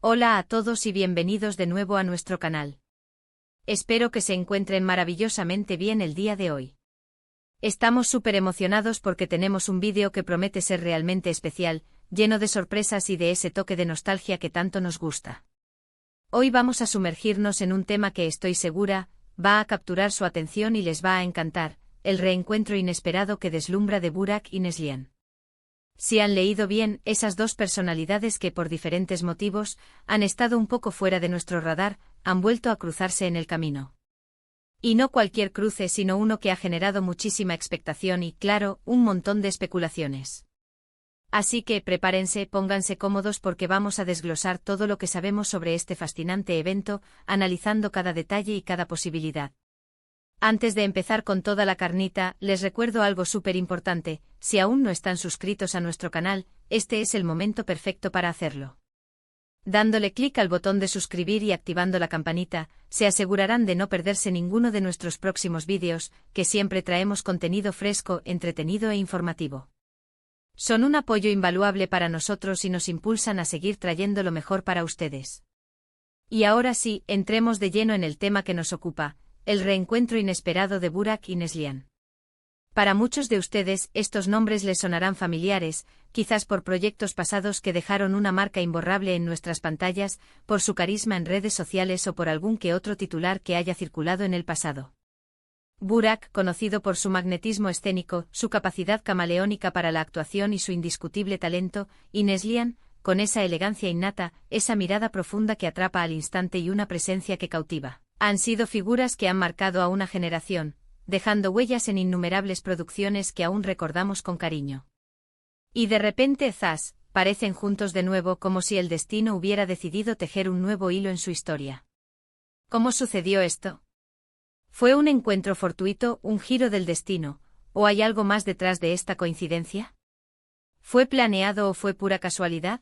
Hola a todos y bienvenidos de nuevo a nuestro canal. Espero que se encuentren maravillosamente bien el día de hoy. Estamos súper emocionados porque tenemos un vídeo que promete ser realmente especial, lleno de sorpresas y de ese toque de nostalgia que tanto nos gusta. Hoy vamos a sumergirnos en un tema que estoy segura va a capturar su atención y les va a encantar, el reencuentro inesperado que deslumbra de Burak y Neslihan. Si han leído bien, esas dos personalidades que por diferentes motivos han estado un poco fuera de nuestro radar, han vuelto a cruzarse en el camino. Y no cualquier cruce, sino uno que ha generado muchísima expectación y, claro, un montón de especulaciones. Así que prepárense, pónganse cómodos porque vamos a desglosar todo lo que sabemos sobre este fascinante evento, analizando cada detalle y cada posibilidad. Antes de empezar con toda la carnita, les recuerdo algo súper importante: si aún no están suscritos a nuestro canal, este es el momento perfecto para hacerlo. Dándole clic al botón de suscribir y activando la campanita, se asegurarán de no perderse ninguno de nuestros próximos vídeos, que siempre traemos contenido fresco, entretenido e informativo. Son un apoyo invaluable para nosotros y nos impulsan a seguir trayendo lo mejor para ustedes. Y ahora sí, entremos de lleno en el tema que nos ocupa: el reencuentro inesperado de Burak y Neslihan. Para muchos de ustedes, estos nombres les sonarán familiares, quizás por proyectos pasados que dejaron una marca imborrable en nuestras pantallas, por su carisma en redes sociales o por algún que otro titular que haya circulado en el pasado. Burak, conocido por su magnetismo escénico, su capacidad camaleónica para la actuación y su indiscutible talento, y Neslihan, con esa elegancia innata, esa mirada profunda que atrapa al instante y una presencia que cautiva. Han sido figuras que han marcado a una generación, dejando huellas en innumerables producciones que aún recordamos con cariño. Y de repente, ¡zas!, parecen juntos de nuevo, como si el destino hubiera decidido tejer un nuevo hilo en su historia. ¿Cómo sucedió esto? ¿Fue un encuentro fortuito, un giro del destino, o hay algo más detrás de esta coincidencia? ¿Fue planeado o fue pura casualidad?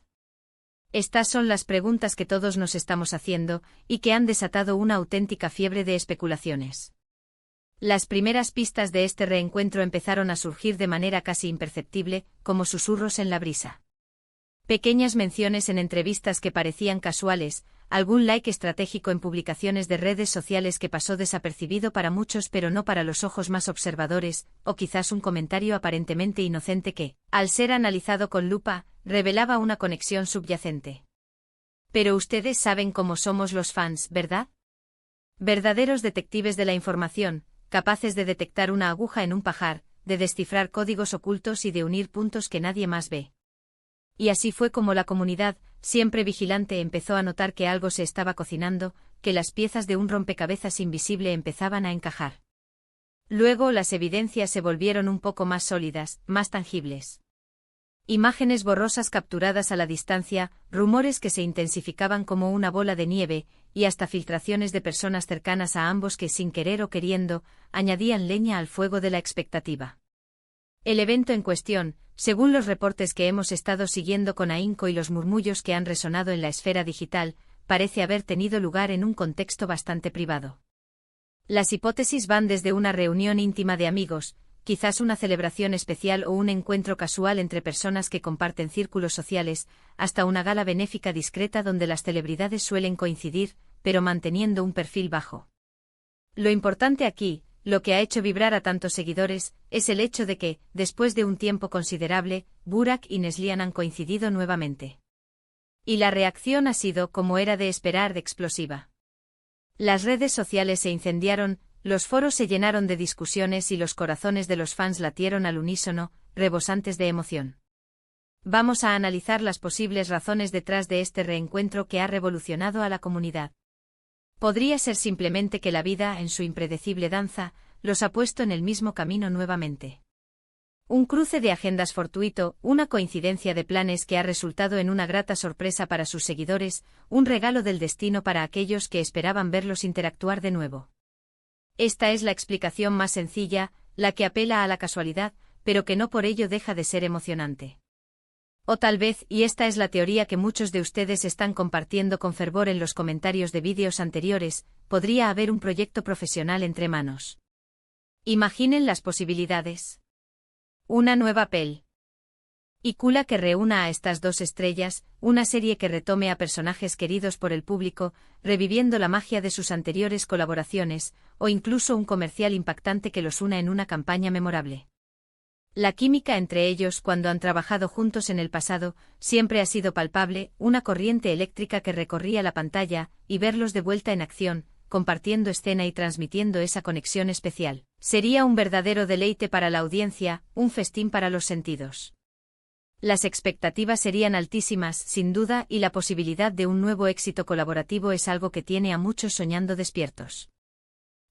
Estas son las preguntas que todos nos estamos haciendo, y que han desatado una auténtica fiebre de especulaciones. Las primeras pistas de este reencuentro empezaron a surgir de manera casi imperceptible, como susurros en la brisa. Pequeñas menciones en entrevistas que parecían casuales, algún like estratégico en publicaciones de redes sociales que pasó desapercibido para muchos pero no para los ojos más observadores, o quizás un comentario aparentemente inocente que, al ser analizado con lupa, revelaba una conexión subyacente. Pero ustedes saben cómo somos los fans, ¿verdad? Verdaderos detectives de la información, capaces de detectar una aguja en un pajar, de descifrar códigos ocultos y de unir puntos que nadie más ve. Y así fue como la comunidad, siempre vigilante, empezó a notar que algo se estaba cocinando, que las piezas de un rompecabezas invisible empezaban a encajar. Luego las evidencias se volvieron un poco más sólidas, más tangibles. Imágenes borrosas capturadas a la distancia, rumores que se intensificaban como una bola de nieve, y hasta filtraciones de personas cercanas a ambos que, sin querer o queriendo, añadían leña al fuego de la expectativa. El evento en cuestión, según los reportes que hemos estado siguiendo con ahínco y los murmullos que han resonado en la esfera digital, parece haber tenido lugar en un contexto bastante privado. Las hipótesis van desde una reunión íntima de amigos, quizás una celebración especial o un encuentro casual entre personas que comparten círculos sociales, hasta una gala benéfica discreta donde las celebridades suelen coincidir, pero manteniendo un perfil bajo. Lo importante aquí, lo que ha hecho vibrar a tantos seguidores, es el hecho de que, después de un tiempo considerable, Burak y Neslihan han coincidido nuevamente. Y la reacción ha sido, como era de esperar, explosiva. Las redes sociales se incendiaron, los foros se llenaron de discusiones y los corazones de los fans latieron al unísono, rebosantes de emoción. Vamos a analizar las posibles razones detrás de este reencuentro que ha revolucionado a la comunidad. Podría ser simplemente que la vida, en su impredecible danza, los ha puesto en el mismo camino nuevamente. Un cruce de agendas fortuito, una coincidencia de planes que ha resultado en una grata sorpresa para sus seguidores, un regalo del destino para aquellos que esperaban verlos interactuar de nuevo. Esta es la explicación más sencilla, la que apela a la casualidad, pero que no por ello deja de ser emocionante. O tal vez, y esta es la teoría que muchos de ustedes están compartiendo con fervor en los comentarios de vídeos anteriores, podría haber un proyecto profesional entre manos. Imaginen las posibilidades. Una nueva pel. Y Kula que reúna a estas dos estrellas, una serie que retome a personajes queridos por el público, reviviendo la magia de sus anteriores colaboraciones, o incluso un comercial impactante que los una en una campaña memorable. La química entre ellos cuando han trabajado juntos en el pasado, siempre ha sido palpable, una corriente eléctrica que recorría la pantalla, y verlos de vuelta en acción, compartiendo escena y transmitiendo esa conexión especial. Sería un verdadero deleite para la audiencia, un festín para los sentidos. Las expectativas serían altísimas, sin duda, y la posibilidad de un nuevo éxito colaborativo es algo que tiene a muchos soñando despiertos.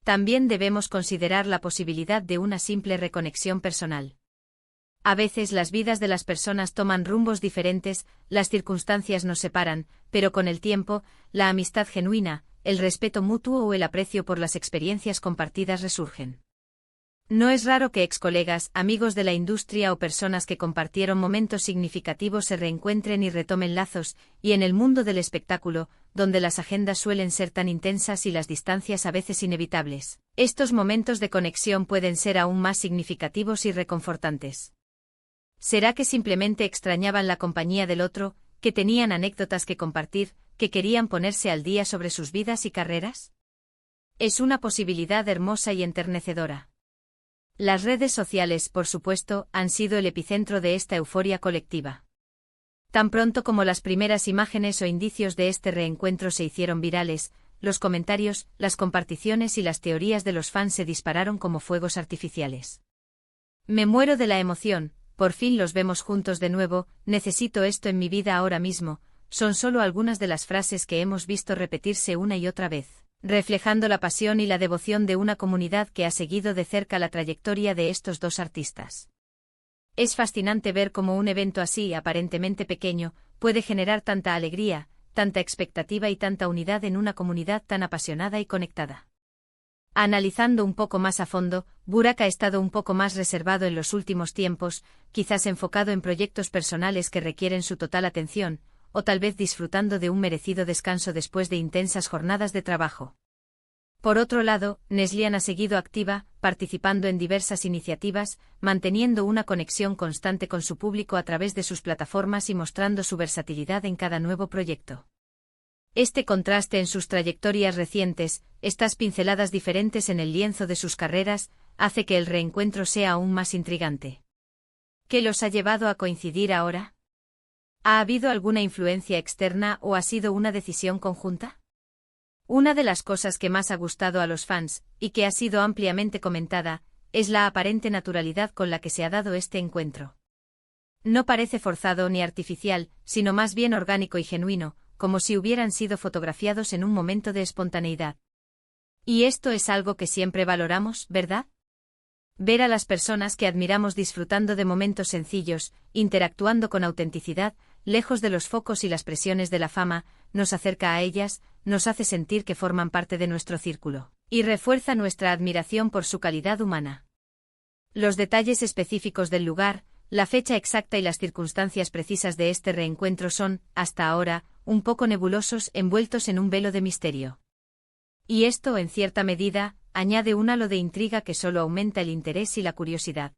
También debemos considerar la posibilidad de una simple reconexión personal. A veces las vidas de las personas toman rumbos diferentes, las circunstancias nos separan, pero con el tiempo, la amistad genuina, el respeto mutuo o el aprecio por las experiencias compartidas resurgen. No es raro que excolegas, amigos de la industria o personas que compartieron momentos significativos se reencuentren y retomen lazos, y en el mundo del espectáculo, donde las agendas suelen ser tan intensas y las distancias a veces inevitables, estos momentos de conexión pueden ser aún más significativos y reconfortantes. ¿Será que simplemente extrañaban la compañía del otro, que tenían anécdotas que compartir, que querían ponerse al día sobre sus vidas y carreras? Es una posibilidad hermosa y enternecedora. Las redes sociales, por supuesto, han sido el epicentro de esta euforia colectiva. Tan pronto como las primeras imágenes o indicios de este reencuentro se hicieron virales, los comentarios, las comparticiones y las teorías de los fans se dispararon como fuegos artificiales. Me muero de la emoción, por fin los vemos juntos de nuevo, necesito esto en mi vida ahora mismo, son solo algunas de las frases que hemos visto repetirse una y otra vez, reflejando la pasión y la devoción de una comunidad que ha seguido de cerca la trayectoria de estos dos artistas. Es fascinante ver cómo un evento así, aparentemente pequeño, puede generar tanta alegría, tanta expectativa y tanta unidad en una comunidad tan apasionada y conectada. Analizando un poco más a fondo, Burak ha estado un poco más reservado en los últimos tiempos, quizás enfocado en proyectos personales que requieren su total atención, o tal vez disfrutando de un merecido descanso después de intensas jornadas de trabajo. Por otro lado, Neslihan ha seguido activa, participando en diversas iniciativas, manteniendo una conexión constante con su público a través de sus plataformas y mostrando su versatilidad en cada nuevo proyecto. Este contraste en sus trayectorias recientes, estas pinceladas diferentes en el lienzo de sus carreras, hace que el reencuentro sea aún más intrigante. ¿Qué los ha llevado a coincidir ahora? ¿Ha habido alguna influencia externa o ha sido una decisión conjunta? Una de las cosas que más ha gustado a los fans, y que ha sido ampliamente comentada, es la aparente naturalidad con la que se ha dado este encuentro. No parece forzado ni artificial, sino más bien orgánico y genuino, como si hubieran sido fotografiados en un momento de espontaneidad. Y esto es algo que siempre valoramos, ¿verdad? Ver a las personas que admiramos disfrutando de momentos sencillos, interactuando con autenticidad, lejos de los focos y las presiones de la fama, nos acerca a ellas, nos hace sentir que forman parte de nuestro círculo, y refuerza nuestra admiración por su calidad humana. Los detalles específicos del lugar, la fecha exacta y las circunstancias precisas de este reencuentro son, hasta ahora, un poco nebulosos, envueltos en un velo de misterio. Y esto, en cierta medida, añade un halo de intriga que solo aumenta el interés y la curiosidad.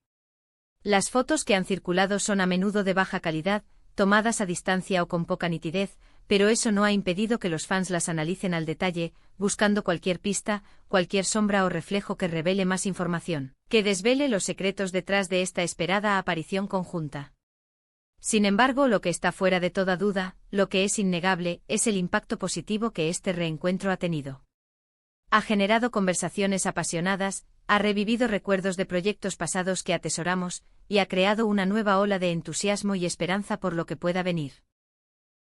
Las fotos que han circulado son a menudo de baja calidad, tomadas a distancia o con poca nitidez, pero eso no ha impedido que los fans las analicen al detalle, buscando cualquier pista, cualquier sombra o reflejo que revele más información, que desvele los secretos detrás de esta esperada aparición conjunta. Sin embargo, lo que está fuera de toda duda, lo que es innegable, es el impacto positivo que este reencuentro ha tenido. Ha generado conversaciones apasionadas, ha revivido recuerdos de proyectos pasados que atesoramos, y ha creado una nueva ola de entusiasmo y esperanza por lo que pueda venir.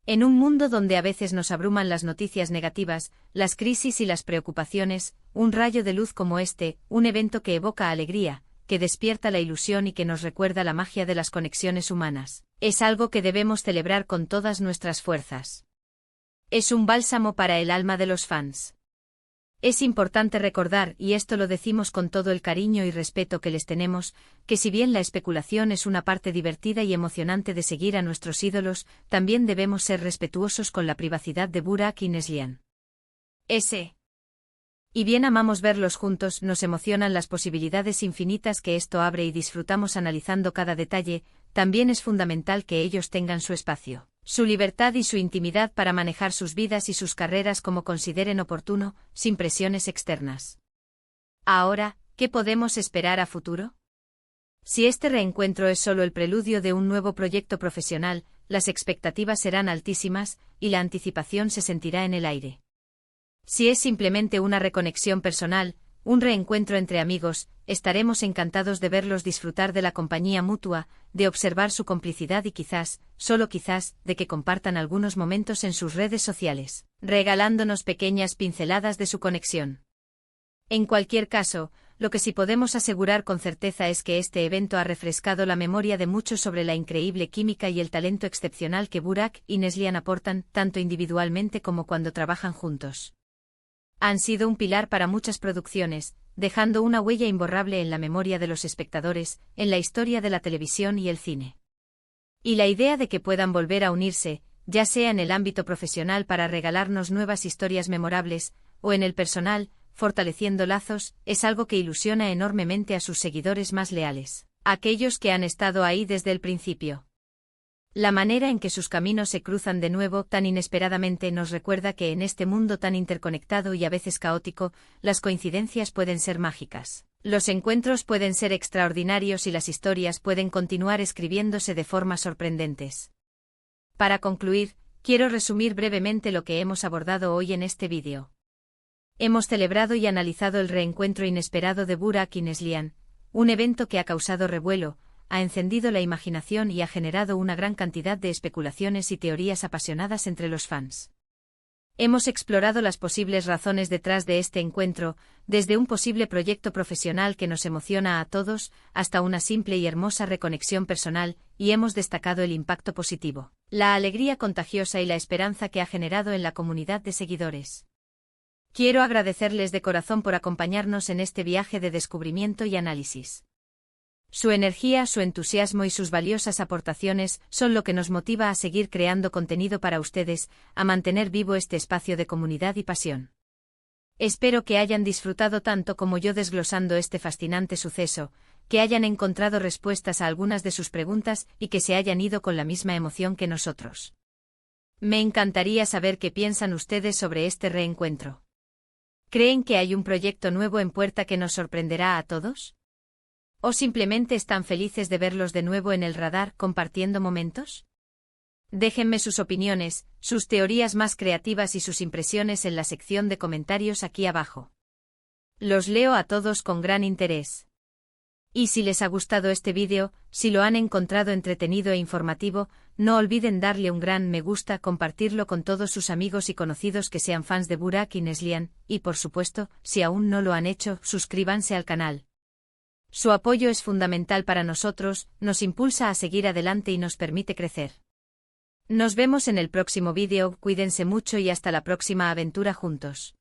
En un mundo donde a veces nos abruman las noticias negativas, las crisis y las preocupaciones, un rayo de luz como este, un evento que evoca alegría, que despierta la ilusión y que nos recuerda la magia de las conexiones humanas, es algo que debemos celebrar con todas nuestras fuerzas. Es un bálsamo para el alma de los fans. Es importante recordar, y esto lo decimos con todo el cariño y respeto que les tenemos, que si bien la especulación es una parte divertida y emocionante de seguir a nuestros ídolos, también debemos ser respetuosos con la privacidad de Burak y Neslihan. Y bien amamos verlos juntos, nos emocionan las posibilidades infinitas que esto abre y disfrutamos analizando cada detalle, también es fundamental que ellos tengan su espacio, su libertad y su intimidad para manejar sus vidas y sus carreras como consideren oportuno, sin presiones externas. Ahora, ¿qué podemos esperar a futuro? Si este reencuentro es solo el preludio de un nuevo proyecto profesional, las expectativas serán altísimas y la anticipación se sentirá en el aire. Si es simplemente una reconexión personal, un reencuentro entre amigos, estaremos encantados de verlos disfrutar de la compañía mutua, de observar su complicidad y quizás, solo quizás, de que compartan algunos momentos en sus redes sociales, regalándonos pequeñas pinceladas de su conexión. En cualquier caso, lo que sí podemos asegurar con certeza es que este evento ha refrescado la memoria de muchos sobre la increíble química y el talento excepcional que Burak y Neslihan aportan, tanto individualmente como cuando trabajan juntos. Han sido un pilar para muchas producciones, dejando una huella imborrable en la memoria de los espectadores, en la historia de la televisión y el cine. Y la idea de que puedan volver a unirse, ya sea en el ámbito profesional para regalarnos nuevas historias memorables, o en el personal, fortaleciendo lazos, es algo que ilusiona enormemente a sus seguidores más leales, aquellos que han estado ahí desde el principio. La manera en que sus caminos se cruzan de nuevo tan inesperadamente nos recuerda que en este mundo tan interconectado y a veces caótico, las coincidencias pueden ser mágicas. Los encuentros pueden ser extraordinarios y las historias pueden continuar escribiéndose de formas sorprendentes. Para concluir, quiero resumir brevemente lo que hemos abordado hoy en este vídeo. Hemos celebrado y analizado el reencuentro inesperado de Burak y Neslihan, un evento que ha causado revuelo, ha encendido la imaginación y ha generado una gran cantidad de especulaciones y teorías apasionadas entre los fans. Hemos explorado las posibles razones detrás de este encuentro, desde un posible proyecto profesional que nos emociona a todos, hasta una simple y hermosa reconexión personal, y hemos destacado el impacto positivo, la alegría contagiosa y la esperanza que ha generado en la comunidad de seguidores. Quiero agradecerles de corazón por acompañarnos en este viaje de descubrimiento y análisis. Su energía, su entusiasmo y sus valiosas aportaciones son lo que nos motiva a seguir creando contenido para ustedes, a mantener vivo este espacio de comunidad y pasión. Espero que hayan disfrutado tanto como yo desglosando este fascinante suceso, que hayan encontrado respuestas a algunas de sus preguntas y que se hayan ido con la misma emoción que nosotros. Me encantaría saber qué piensan ustedes sobre este reencuentro. ¿Creen que hay un proyecto nuevo en puerta que nos sorprenderá a todos? ¿O simplemente están felices de verlos de nuevo en el radar compartiendo momentos? Déjenme sus opiniones, sus teorías más creativas y sus impresiones en la sección de comentarios aquí abajo. Los leo a todos con gran interés. Y si les ha gustado este vídeo, si lo han encontrado entretenido e informativo, no olviden darle un gran me gusta, compartirlo con todos sus amigos y conocidos que sean fans de Burak y Neslihan, y por supuesto, si aún no lo han hecho, suscríbanse al canal. Su apoyo es fundamental para nosotros, nos impulsa a seguir adelante y nos permite crecer. Nos vemos en el próximo vídeo, cuídense mucho y hasta la próxima aventura juntos.